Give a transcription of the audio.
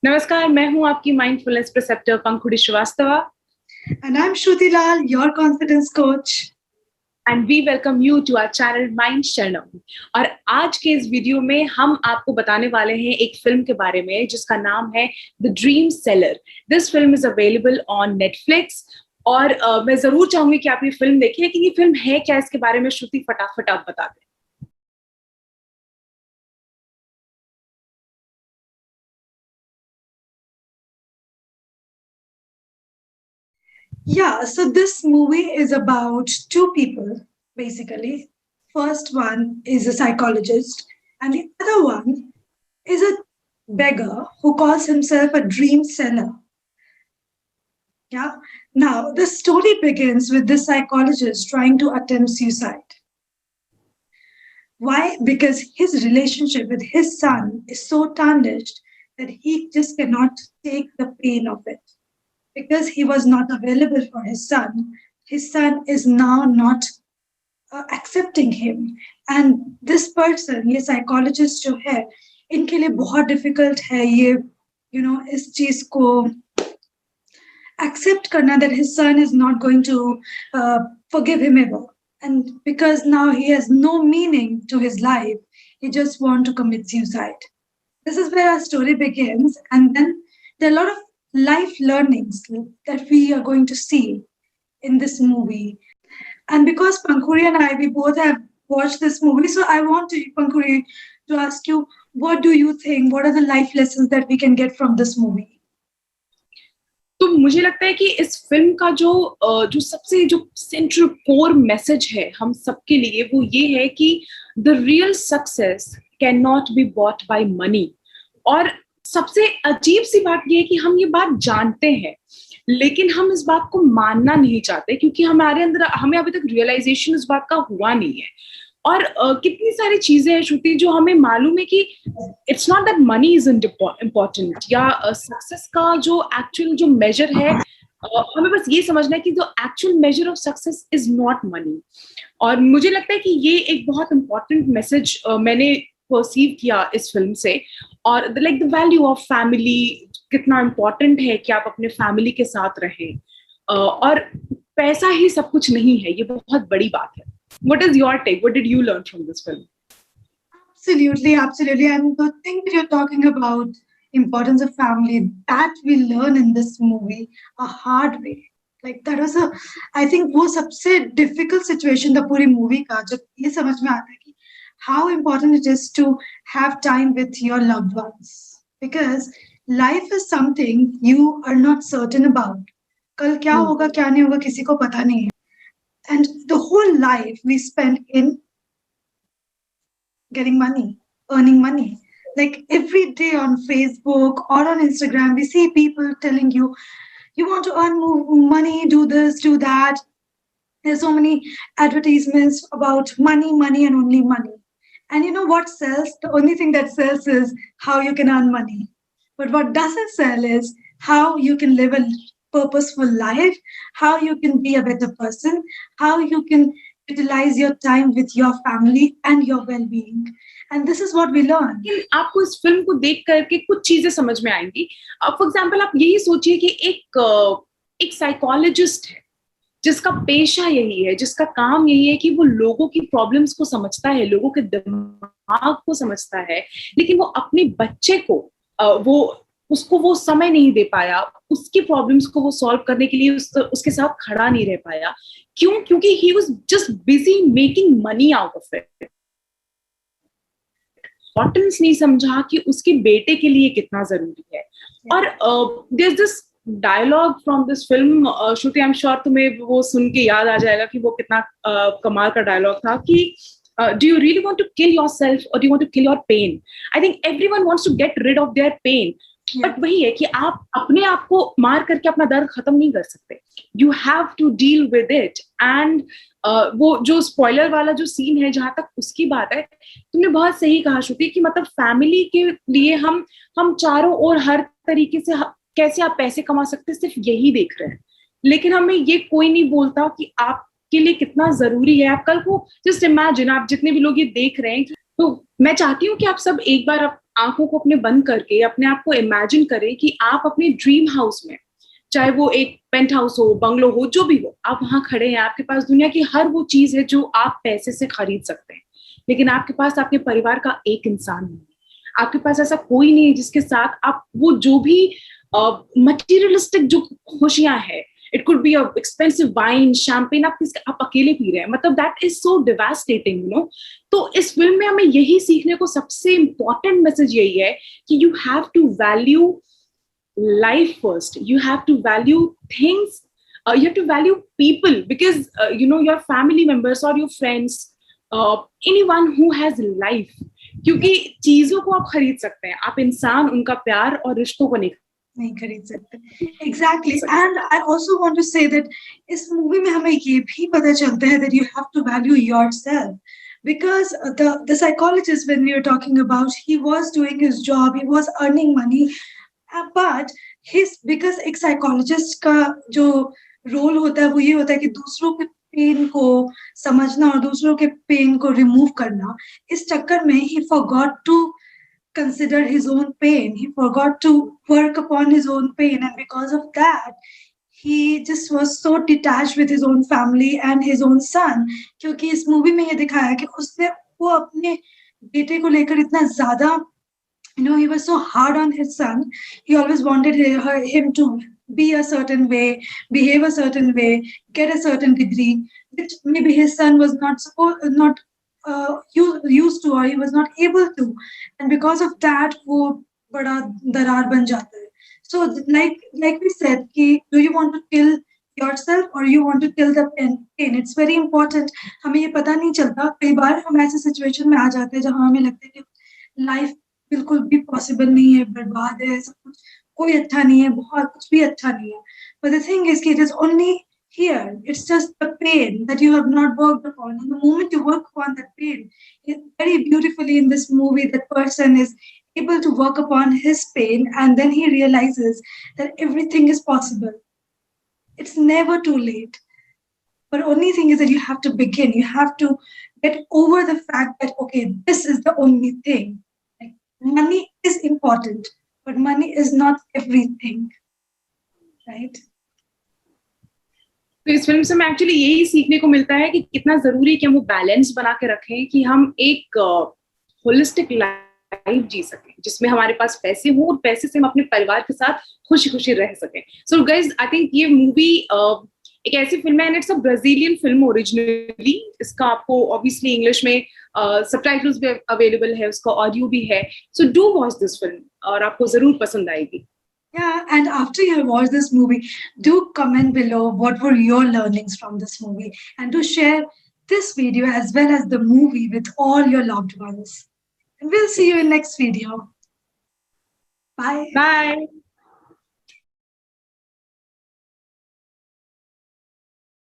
नमस्कार, मैं हूं आपकी mindfulness preceptor Pankhuri Shrivastava And I'm Shruti Lal, your confidence coach. And we welcome you to our channel mind Sharanam. और आज के इस वीडियो में हम आपको बताने वाले हैं एक फिल्म के बारे में जिसका नाम है the dream seller. This film is available on Netflix और मैं जरूर चाहूंगी कि आप ये फिल्म देखें, लेकिन ये फिल्म है क्या, इसके बारे में श्रुति फटाफट आप बता दें। Yeah, so this movie is about two people, basically. First one is a psychologist, and the other one is a beggar who calls himself a dream seller. Yeah. Now, the story begins with this psychologist trying to attempt suicide. Why? Because his relationship with his son is so tarnished that he just cannot take the pain of it. Because he was not available for his son is now not accepting him. And this person, ये psychologist जो है, इनके लिए बहुत difficult है ये, इस चीज को accept karna that his son is not going to forgive him ever. And because now he has no meaning to his life, he just want to commit suicide. This is where our story begins. And then there are a lot of life learnings that we are going to see in this movie. And because Pankhuri and I, we both have watched this movie, so I want to, Pankhuri, to ask you, what do you think? What are the life lessons that we can get from this movie? तो मुझे लगता है कि इस film का जो सबसे जो सेंट्रल कोर मैसेज है हम सबके लिए, वो ये है कि the real success can not be bought by money. और सबसे अजीब सी बात ये है कि हम ये बात जानते हैं, लेकिन हम इस बात को मानना नहीं चाहते, क्योंकि हमारे अंदर हमें अभी तक रियलाइजेशन इस बात का हुआ नहीं है। और कितनी सारी चीजें हैं श्रुति जो हमें मालूम है कि it's not that money is important, या सक्सेस का जो एक्चुअल जो मेजर है, हमें बस ये समझना है कि जो actual measure of success is not money. और मुझे लगता है कि ये एक बहुत इंपॉर्टेंट मैसेज मैंने परसीव किया इस फिल्म से। और like the value of family कितना इम्पोर्टेंट है कि आप अपने फैमिली के साथ रहें, और पैसा ही सब कुछ नहीं है, ये बहुत बड़ी बात है। What is your take? What did you learn from this film? Absolutely, absolutely. And the thing that you're talking about, importance of family, that we learn in this movie a hard way. Like that was I think वो सबसे difficult situation था पूरी movie का, जब ये समझ में आता है कि how important it is to have time with your loved ones. Because life is something you are not certain about. कल क्या होगा क्या नहीं होगा किसी को पता नहीं है. And the whole life we spend in getting money, earning money. Like every day on Facebook or on Instagram, we see people telling you, you want to earn more money, do this, do that. There's so many advertisements about money, money, and only money. And you know what sells? The only thing that sells is how you can earn money. But what doesn't sell is how you can live a purposeful life, how you can be a better person, how you can utilize your time with your family and your well-being. And this is what we learn. आपको इस film को देख करके कुछ चीजें समझ में आएंगी। फॉर एग्जाम्पल, आप यही सोचिए कि एक साइकोलॉजिस्ट है जिसका पेशा यही है, जिसका काम यही है कि वो लोगों की प्रॉब्लम्स को समझता है, लोगों के दिमाग को समझता है, लेकिन वो अपने बच्चे को उसको वो समय नहीं दे पाया, उसकी प्रॉब्लम्स को वो सॉल्व करने के लिए उसके साथ खड़ा नहीं रह पाया। क्यों? क्योंकि he was just busy making money out of it. Importance नहीं समझा कि उसके बेटे के लिए कितना जरूरी है। और there is this dialogue from this film, Shruti, I am sure तुम्हें वो सुन के याद आ जाएगा कि वो कितना कमाल का डायलॉग था कि do you really want to kill yourself or do you want to kill your pain? I think everyone wants to get rid of their pain. But वही है कि आप अपने आप को मार करके अपना दर्द खत्म नहीं कर सकते। You have to deal with it. And वो जो स्पॉइलर वाला जो सीन है, जहां तक उसकी बात है, तुमने बहुत सही कहा श्रुति कि मतलब फैमिली के लिए हम चारों ओर हर तरीके से कैसे आप पैसे कमा सकते सिर्फ यही देख रहे हैं, लेकिन हमें ये कोई नहीं बोलता कि आपके लिए कितना जरूरी है। आप कल को जस्ट इमेजिन, आप जितने भी लोग ये देख रहे हैं, तो मैं चाहती हूँ कि आप सब एक बार आंखों को अपने बंद करके अपने आप को इमेजिन करें कि आप अपने ड्रीम हाउस में, चाहे वो एक पेंट हाउस हो, बंगलो हो, जो भी हो, आप वहां खड़े हैं, आपके पास दुनिया की हर वो चीज है जो आप पैसे से खरीद सकते हैं, लेकिन आपके पास आपके परिवार का एक इंसान नहीं है। आपके पास ऐसा कोई नहीं है जिसके साथ आप वो जो भी मटीरियलिस्टिक जो खुशियां हैं, it could be expensive wine, champagne, आप अकेले पी रहे हैं, मतलब that is so devastating, you know. तो इस फिल्म में हमें यही सीखने को, सबसे इंपॉर्टेंट मैसेज यही है कि you have to value life first. You have to value things. You have to value people because your family members or your friends, anyone who has life. क्योंकि चीजों को आप खरीद सकते हैं, आप इंसान, उनका प्यार और रिश्तों को नहीं खरीद सकते। Exactly. And I also want to say that इस मूवी में हमें ये भी पता चलता है that you have to value yourself. Because the psychologist, when we were talking about, he was doing his job, he was earning money, but because एक psychologist का जो रोल होता है वो ये होता है कि दूसरों के पेन को समझना और दूसरों के पेन को रिमूव करना। इस चक्कर में he forgot to consider his own pain, he forgot to work upon his own pain, and because of that he just was so detached with his own family and his own son। क्योंकि इस movie में ये दिखाया कि उसने वो अपने बेटे को लेकर इतना ज्यादा, he was so hard on his son. He always wanted him to be a certain way, behave a certain way, get a certain degree, which maybe his son was not used to, or he was not able to, and because of that वो बड़ा दरार बन जाता है। So like we said, do you want to kill yourself or you want to kill the pain? It's very important। हमें ये पता नहीं चलता, कई बार हम ऐसे सिचुएशन में आ जाते हैं जहाँ हमें लगता है कि लाइफ बिल्कुल भी पॉसिबल नहीं है, बर्बाद है, सब कुछ कोई अच्छा नहीं है, बहुत कुछ भी अच्छा नहीं है। But the thing is, it is only here. It's just the pain that you have not worked upon. And the moment you work upon that pain, very beautifully in this movie, that person is able to work upon his pain, and then he realizes that everything is possible. It's never too late. But only thing is that you have to begin. You have to get over the fact that, okay, this is the only thing. Money is important, but money is not everything, right? तो इस film से हमें actually यही सीखने को मिलता है कि कितना जरूरी है कि हम वो बैलेंस बना के रखें कि हम एक होलिस्टिक लाइफ जी सकें जिसमें हमारे पास पैसे हो और पैसे से हम अपने परिवार के साथ खुशी खुशी रह सकें। सो गाइज, आई थिंक ये मूवी एक ऐसी फिल्म है, and it's a Brazilian film originally. इसका आपको ऑब्वियसली इंग्लिश में सबटाइटल्स भी अवेलेबल है, उसका ऑडियो भी है। So do watch this film और आपको जरूर पसंद आएगी। Yeah, and after you have watched this movie, do comment below what were your learnings from this movie, and do share this video as well as the movie with all your loved ones. And we'll see you in next video. Bye. Bye.